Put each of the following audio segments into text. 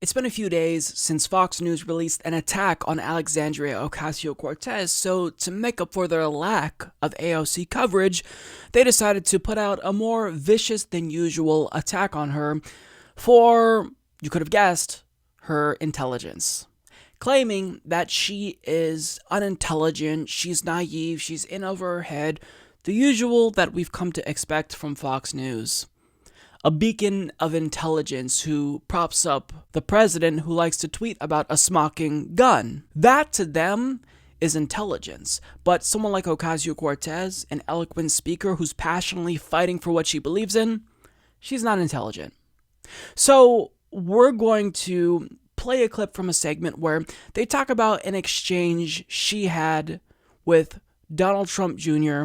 It's been a few days since Fox News released an attack on Alexandria Ocasio-Cortez, so to make up for their lack of AOC coverage, they decided to put out a more vicious than usual attack on her for, you could have guessed, her intelligence. Claiming that she is unintelligent, she's naive, she's in over her head, the usual that we've come to expect from Fox News. A beacon of intelligence who props up the president who likes to tweet about a smoking gun. That to them is intelligence. But someone like Ocasio-Cortez, an eloquent speaker who's passionately fighting for what she believes in, she's not intelligent. So we're going to play a clip from a segment where they talk about an exchange she had with Donald Trump Jr.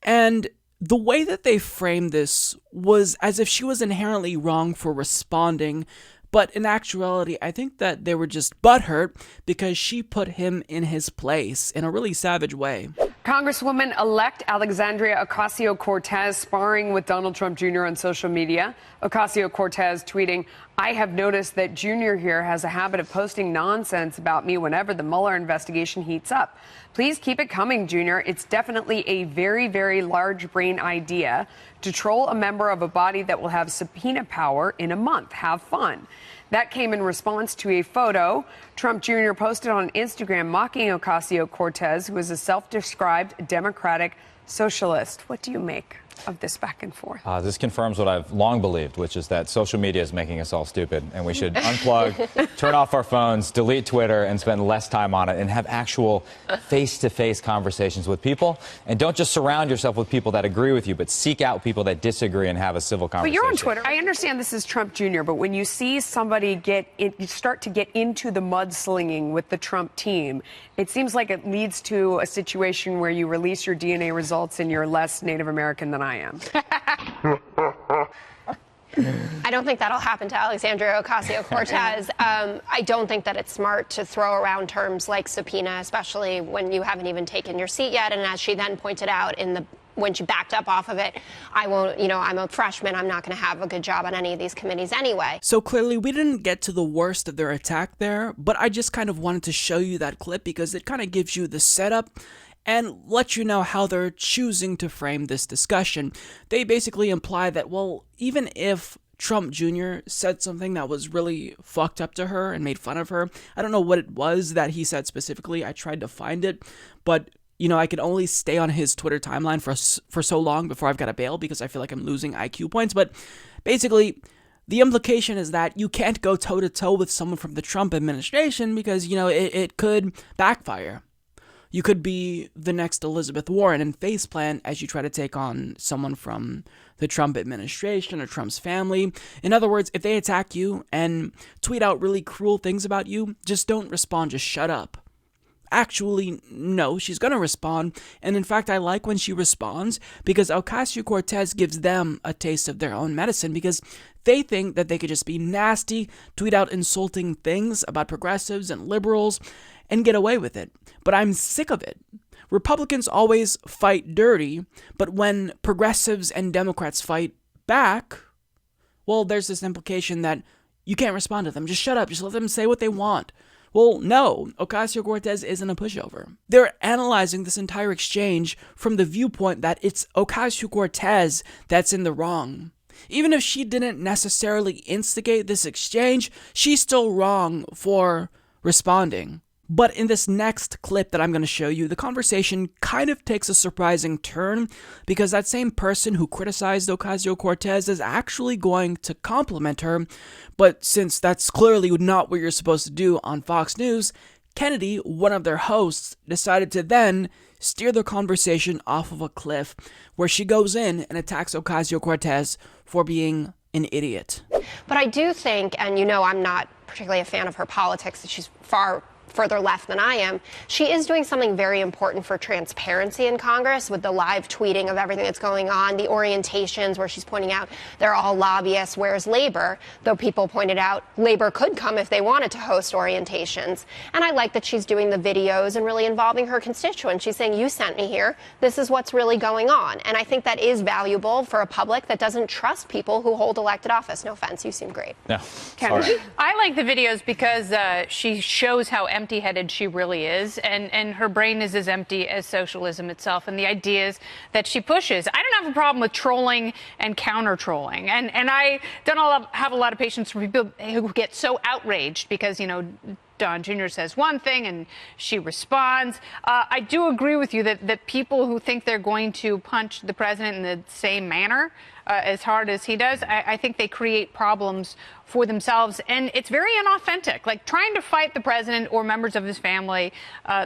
and the way that they framed this was as if she was inherently wrong for responding, but in actuality, I think that they were just butthurt because she put him in his place in a really savage way. Congresswoman-elect Alexandria Ocasio-Cortez sparring with Donald Trump Jr. on social media. Ocasio-Cortez tweeting, "I have noticed that Jr. here has a habit of posting nonsense about me whenever the Mueller investigation heats up. Please keep it coming, Jr. It's definitely a very, very large brain idea to troll a member of a body that will have subpoena power in a month. Have fun." That came in response to a photo Trump Jr. posted on Instagram mocking Ocasio-Cortez, who is a self-described Democratic socialist. What do you make of this back and forth? This confirms what I've long believed, which is that social media is making us all stupid, and we should unplug, turn off our phones, delete Twitter, and spend less time on it, and have actual face-to-face conversations with people. And don't just surround yourself with people that agree with you, but seek out people that disagree and have a civil conversation. But you're on Twitter. I understand this is Trump Jr., but when you see somebody you start to get into the mudslinging with the Trump team, it seems like it leads to a situation where you release your DNA results and you're less Native American than I am. I don't think that'll happen to Alexandria Ocasio-Cortez. I don't think that it's smart to throw around terms like subpoena, especially when you haven't even taken your seat yet. And as she then pointed out when she backed up off of it, I'm a freshman. I'm not going to have a good job on any of these committees anyway. So clearly we didn't get to the worst of their attack there, but I just kind of wanted to show you that clip because it kind of gives you the setup and let you know how they're choosing to frame this discussion. They basically imply that, well, even if Trump Jr. said something that was really fucked up to her and made fun of her, I don't know what it was that he said specifically. I tried to find it, but I could only stay on his Twitter timeline for so long before I've got to bail because I feel like I'm losing IQ points. But basically, the implication is that you can't go toe-to-toe with someone from the Trump administration because, it could backfire. You could be the next Elizabeth Warren and faceplant as you try to take on someone from the Trump administration or Trump's family. In other words, if they attack you and tweet out really cruel things about you, just don't respond, just shut up. Actually, no, she's going to respond. And in fact, I like when she responds because Ocasio-Cortez gives them a taste of their own medicine because they think that they could just be nasty, tweet out insulting things about progressives and liberals and get away with it. But I'm sick of it. Republicans always fight dirty, but when progressives and Democrats fight back, well, there's this implication that you can't respond to them. Just shut up. Just let them say what they want. Well, no, Ocasio-Cortez isn't a pushover. They're analyzing this entire exchange from the viewpoint that it's Ocasio-Cortez that's in the wrong. Even if she didn't necessarily instigate this exchange, she's still wrong for responding. But in this next clip that I'm going to show you, the conversation kind of takes a surprising turn because that same person who criticized Ocasio-Cortez is actually going to compliment her. But since that's clearly not what you're supposed to do on Fox News, Kennedy, one of their hosts, decided to then steer the conversation off of a cliff where she goes in and attacks Ocasio-Cortez for being an idiot. But I do think, and I'm not particularly a fan of her politics, that she's far further left than I am, she is doing something very important for transparency in Congress with the live tweeting of everything that's going on, the orientations where she's pointing out they're all lobbyists, whereas Labor, though people pointed out Labor could come if they wanted to host orientations. And I like that she's doing the videos and really involving her constituents. She's saying, you sent me here. This is what's really going on. And I think that is valuable for a public that doesn't trust people who hold elected office. No offense, you seem great. No. Right. I like the videos because she shows how empty-headed she really is, and her brain is as empty as socialism itself and the ideas that she pushes. I don't have a problem with trolling and counter-trolling, and I don't have a lot of patience for people who get so outraged because, you know, Don Jr. says one thing and she responds. I do agree with you that people who think they're going to punch the president in the same manner as hard as he does, I think they create problems for themselves, and it's very inauthentic. Like trying to fight the president or members of his family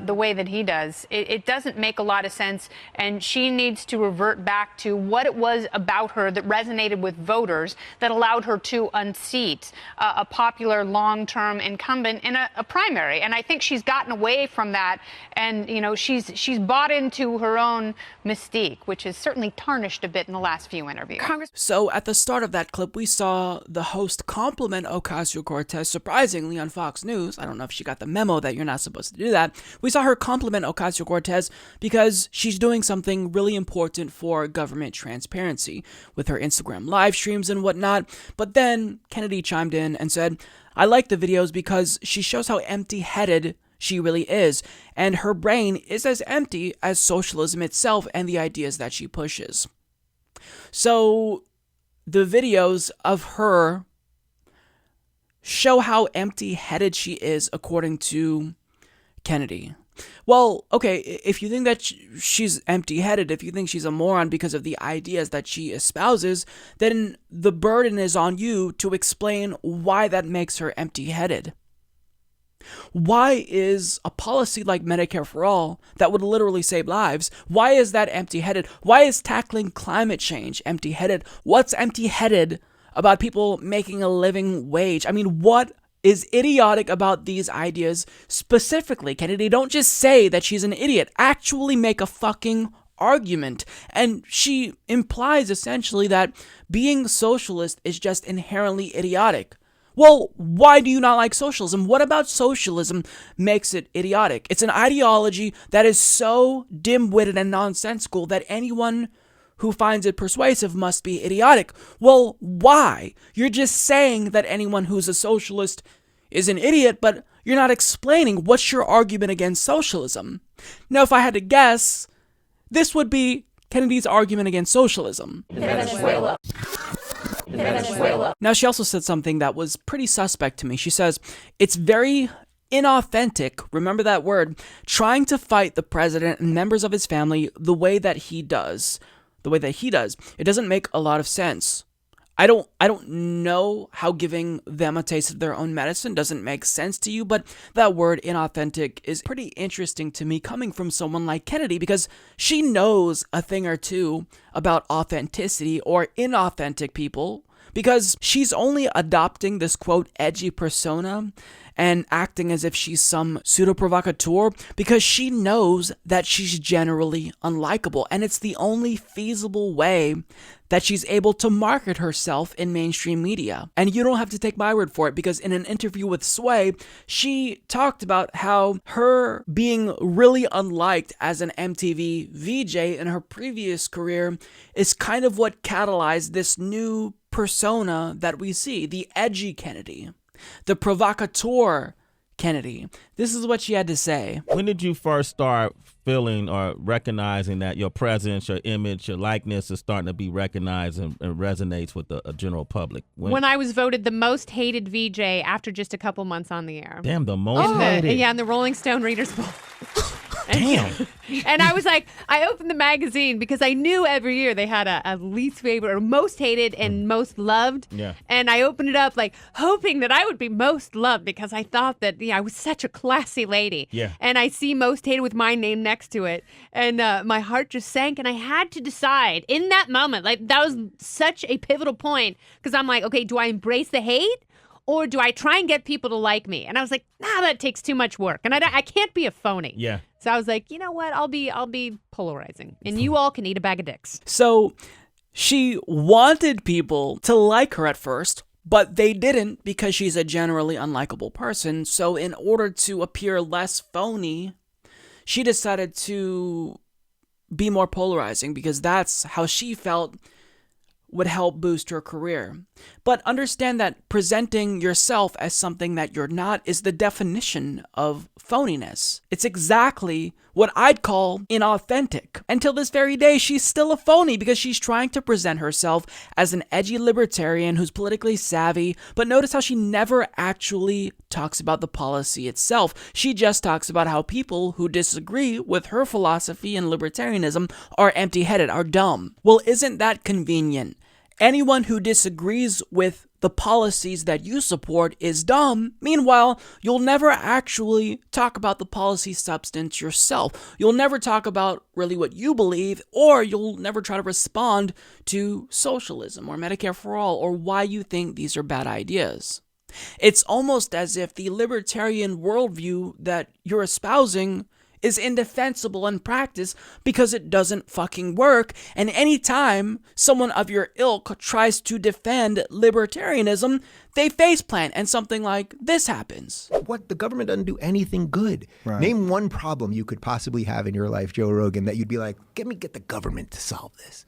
the way that he does, it doesn't make a lot of sense, and she needs to revert back to what it was about her that resonated with voters that allowed her to unseat a popular long-term incumbent in a primary. And I think she's gotten away from that, and you know, she's bought into her own mystique, which has certainly tarnished a bit in the last few interviews. So at the start of that clip, we saw the host compliment Ocasio-Cortez surprisingly on Fox News. I don't know if she got the memo that you're not supposed to do that. We saw her compliment Ocasio-Cortez because she's doing something really important for government transparency with her Instagram live streams and whatnot. But then Kennedy chimed in and said, I like the videos because she shows how empty-headed she really is, and her brain is as empty as socialism itself and the ideas that she pushes. So the videos of her show how empty-headed she is, according to Kennedy. Well, okay, if you think that she's empty-headed, if you think she's a moron because of the ideas that she espouses, then the burden is on you to explain why that makes her empty-headed. Why is a policy like Medicare for All that would literally save lives, why is that empty-headed? Why is tackling climate change empty-headed? What's empty-headed about people making a living wage? I mean, what is idiotic about these ideas specifically? Kennedy, don't just say that she's an idiot. Actually make a fucking argument. And she implies essentially that being socialist is just inherently idiotic. Well, why do you not like socialism? What about socialism makes it idiotic? It's an ideology that is so dim-witted and nonsensical that anyone who finds it persuasive must be idiotic. Well, why? You're just saying that anyone who's a socialist is an idiot, but you're not explaining what's your argument against socialism. Now, if I had to guess, this would be Kennedy's argument against socialism. Venezuela. Now, she also said something that was pretty suspect to me. She says, it's very inauthentic, remember that word, trying to fight the president and members of his family the way that he does. It doesn't make a lot of sense. I don't know how giving them a taste of their own medicine doesn't make sense to you, but that word inauthentic is pretty interesting to me coming from someone like Kennedy because she knows a thing or two about authenticity or inauthentic people because she's only adopting this quote edgy persona and acting as if she's some pseudo-provocateur because she knows that she's generally unlikable, and it's the only feasible way that she's able to market herself in mainstream media. And you don't have to take my word for it, because in an interview with Sway, she talked about how her being really unliked as an MTV VJ in her previous career is kind of what catalyzed this new persona that we see, the edgy Kennedy. The provocateur Kennedy. This is what she had to say. When did you first start feeling or recognizing that your presence, your image, your likeness is starting to be recognized and resonates with the general public? When I was voted the most hated VJ after just a couple months on the air. Damn, the most hated? Yeah, in the Rolling Stone Readers Poll. Damn. And I was like, I opened the magazine because I knew every year they had a least favorite or most hated and most loved. Yeah. And I opened it up like hoping that I would be most loved because I thought that I was such a classy lady. Yeah. And I see most hated with my name next to it. And my heart just sank and I had to decide in that moment, like that was such a pivotal point because I'm like, okay, do I embrace the hate? or do I try and get people to like me? And I was like, nah, that takes too much work, and I can't be a phony. Yeah. So I was like, you know what? I'll be polarizing, and you all can eat a bag of dicks. So she wanted people to like her at first, but they didn't because she's a generally unlikable person. So in order to appear less phony, she decided to be more polarizing because that's how she felt would help boost her career. But understand that presenting yourself as something that you're not is the definition of phoniness. It's exactly what I'd call inauthentic. Until this very day, she's still a phony because she's trying to present herself as an edgy libertarian who's politically savvy, but notice how she never actually talks about the policy itself. She just talks about how people who disagree with her philosophy and libertarianism are empty-headed, are dumb. Well, isn't that convenient? Anyone who disagrees with the policies that you support is dumb. Meanwhile, you'll never actually talk about the policy substance yourself. You'll never talk about really what you believe, or you'll never try to respond to socialism or Medicare for all or why you think these are bad ideas. It's almost as if the libertarian worldview that you're espousing is indefensible in practice because it doesn't fucking work, and anytime someone of your ilk tries to defend libertarianism, they faceplant and something like this happens. What? The government doesn't do anything good. Right. Name one problem you could possibly have in your life, Joe Rogan, that you'd be like, get the government to solve this.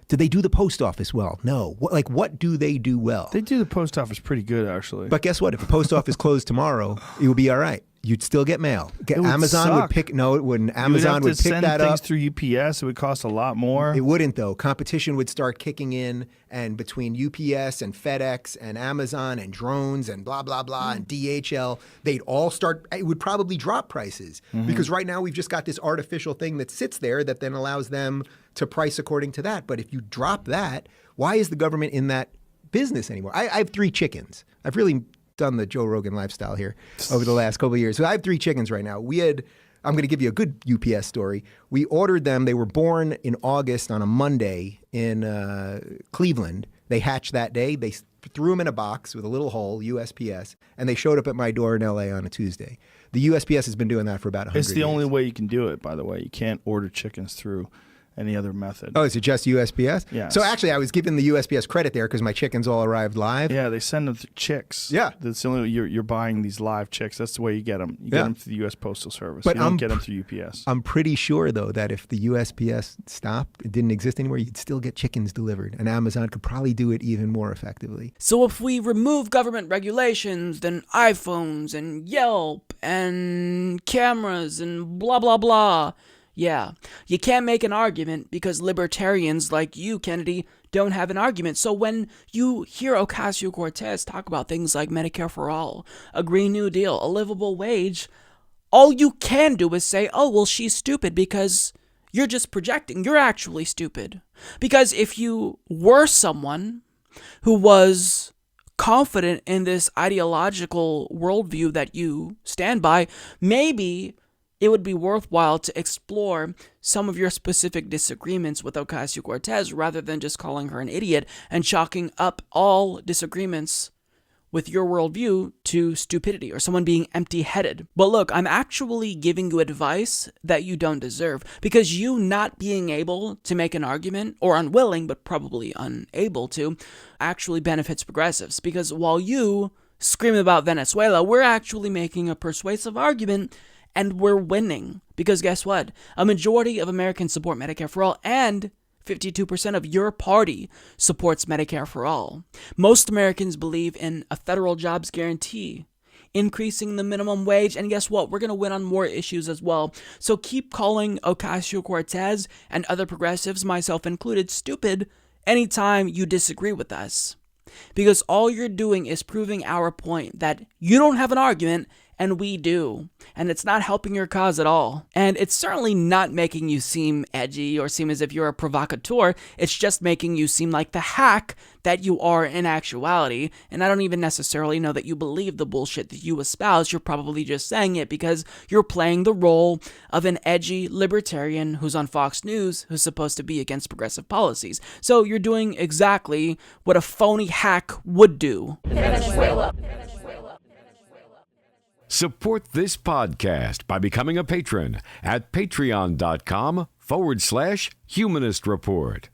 Do they do the post office well? No. What do they do well? They do the post office pretty good, actually. But guess what? If the post office closed tomorrow, it would be all right. You'd still get mail. Amazon suck. would pick. No, it wouldn't. Amazon you would have would to pick send that things up through UPS. It would cost a lot more. It wouldn't, though. Competition would start kicking in, and between UPS and FedEx and Amazon and drones and blah blah blah and DHL, they'd all start. It would probably drop prices because right now we've just got this artificial thing that sits there that then allows them to price according to that. But if you drop that, why is the government in that business anymore? I have 3 chickens. I've really done the Joe Rogan lifestyle here over the last couple of years. So I have 3 chickens right now. I'm going to give you a good UPS story. We ordered them. They were born in August on a Monday in Cleveland. They hatched that day. They threw them in a box with a little hole, USPS, and they showed up at my door in LA on a Tuesday. The USPS has been doing that for about 100 years. It's the only way you can do it, by the way. You can't order chickens through any other method. Oh, is it just USPS? Yeah. So actually, I was giving the USPS credit there because my chickens all arrived live. Yeah, they send them through chicks. Yeah. That's the only you're buying these live chicks. That's the way you get them. You get them through the U.S. Postal Service. But you don't get them through UPS. I'm pretty sure, though, that if the USPS stopped, it didn't exist anymore, you'd still get chickens delivered. And Amazon could probably do it even more effectively. So if we remove government regulations, then iPhones and Yelp and cameras and blah, blah, blah. Yeah, you can't make an argument because libertarians like you, Kennedy, don't have an argument. So when you hear Ocasio-Cortez talk about things like Medicare for all, a Green New Deal, a livable wage, all you can do is say, oh, well, she's stupid because you're just projecting. You're actually stupid. Because if you were someone who was confident in this ideological worldview that you stand by, maybe it would be worthwhile to explore some of your specific disagreements with Ocasio-Cortez rather than just calling her an idiot and chalking up all disagreements with your worldview to stupidity or someone being empty-headed. But look, I'm actually giving you advice that you don't deserve because you not being able to make an argument, or unwilling, but probably unable to, actually benefits progressives. Because while you scream about Venezuela, we're actually making a persuasive argument. And we're winning because guess what? A majority of Americans support Medicare for all, and 52% of your party supports Medicare for all. Most Americans believe in a federal jobs guarantee, increasing the minimum wage, and guess what? We're going to win on more issues as well. So keep calling Ocasio-Cortez and other progressives, myself included, stupid anytime you disagree with us. Because all you're doing is proving our point that you don't have an argument and we do. And it's not helping your cause at all. And it's certainly not making you seem edgy or seem as if you're a provocateur. It's just making you seem like the hack that you are in actuality. And I don't even necessarily know that you believe the bullshit that you espouse. You're probably just saying it because you're playing the role of an edgy libertarian who's on Fox News who's supposed to be against progressive policies. So you're doing exactly what a phony hack would do. Support this podcast by becoming a patron at patreon.com/Humanist Report.